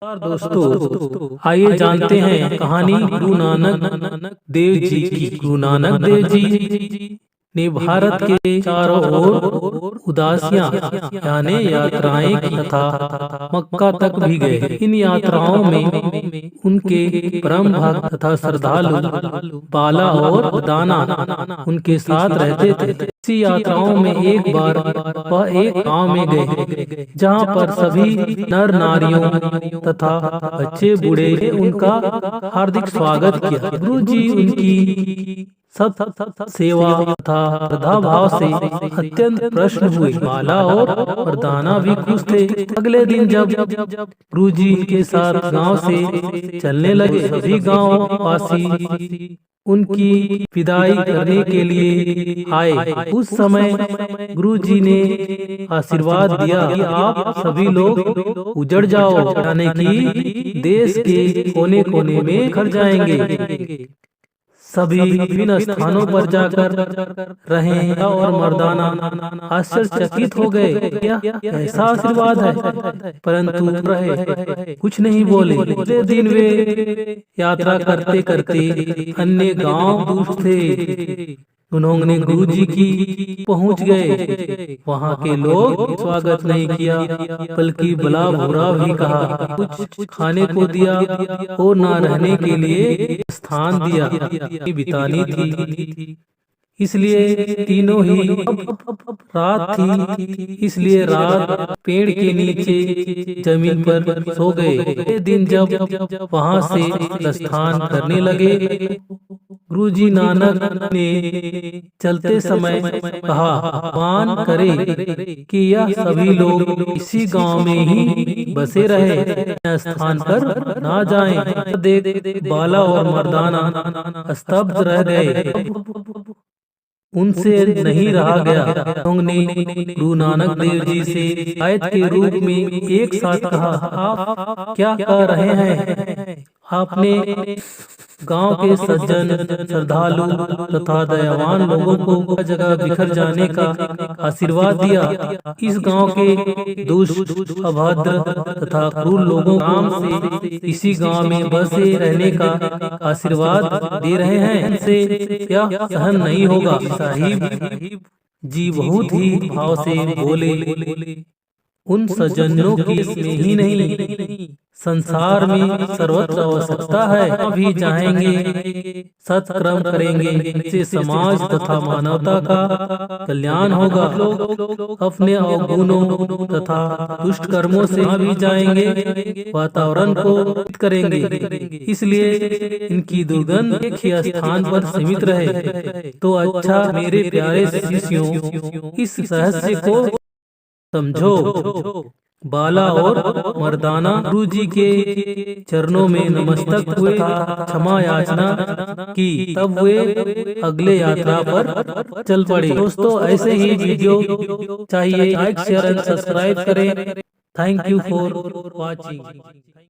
दोस्तों, आइए जानते हैं कहानी गुरु नानक देव जी की। गुरु नानक देव जी ने भारत के चारों ओर उदासियां यानी यात्राएं की तथा मक्का तक भी गए। इन यात्राओं में उनके परम भक्त तथा श्रद्धालु बाला और दाना उनके साथ रहते थे। इसी यात्राओं में एक बार वह एक गांव में गए जहां पर सभी नर नारियों तथा बच्चे बूढ़े ने उनका हार्दिक स्वागत किया। गुरु जी उनकी सब सेवा तथा श्रद्धा भाव से अत्यंत प्रसन्न हुए। बाला और दाना भी खुश थे। अगले दिन जब गुरु जी के साथ गांव से चलने लगे, सभी गांव वासी उनकी विदाई करने के लिए आए। उस समय गुरु जी ने आशीर्वाद दिया कि आप सभी लोग उजड़ जाओ, यानी कि देश के कोने कोने में घर जाएंगे। सभी विभिन्न स्थानों पर जाकर रहे और मर्दाना आश्चर्यचकित हो गए। क्या ऐसा आशीर्वाद है? परंतु रहे कुछ नहीं बोले। अगले दिन वे यात्रा करते करते अन्य गांव दूर थे। उन्होंने गुरु जी की पहुंच गए। वहां के लोग स्वागत नहीं किया, बल्कि भला बुरा भी कहा। कुछ खाने को दिया और न रहने के लिए स्थान दिया। बितानी थी, इसलिए तीनों ही रात थी, इसलिए रात पेड़ के नीचे जमीन पर सो गए। दिन जब वहां से प्रस्थान करने लगे, गुरु जी नानक ने चलते समय कहा, मान करे कि यह सभी लोग इसी गांव में ही बसे रहे, स्थान पर ना जाएं। देख बाला और मर्दाना स्तब्ध रह गए, उनसे नहीं रहा गया। उन्होंने गुरु नानक देव जी से आयत के रूप में एक साथ कहा, आप क्या कह रहे हैं? आपने गांव के सज्जन, श्रद्धालु तथा दयावान लोगों को जगह बिखर जाने का आशीर्वाद दिया। इस गांव के दुष्ट, अभद्र तथा क्रूर लोगों को से इसी गांव में बसे रहने का आशीर्वाद दे रहे हैं। इनसे यह सहन नहीं होगा। साहिब जी बहुत ही भाव से बोले, उन सज्जनों की इसमें ही नहीं, संसार में सर्वत्र आवश्यकता है। अभी चाहेंगे, सत्कर्म करेंगे, इससे समाज तथा मानवता का कल्याण होगा। लोग अपने अवगुणों तथा दुष्ट कर्मों से भी जाएंगे, वातावरण को करेंगे। इसलिए इनकी दुर्गंध एक ही स्थान पर सीमित रहे तो अच्छा। मेरे प्यारे शिष्यों, इस रहस्य को समझो। बाला और मर्दाना गुरु जी के चरणों में नमस्तक हुए, क्षमा याचना की। तब वे अगले यात्रा पर चल पड़े। दोस्तों, ऐसे ही वीडियो चाहिए, लाइक शेयर एंड सब्सक्राइब करें। Thank you for watching.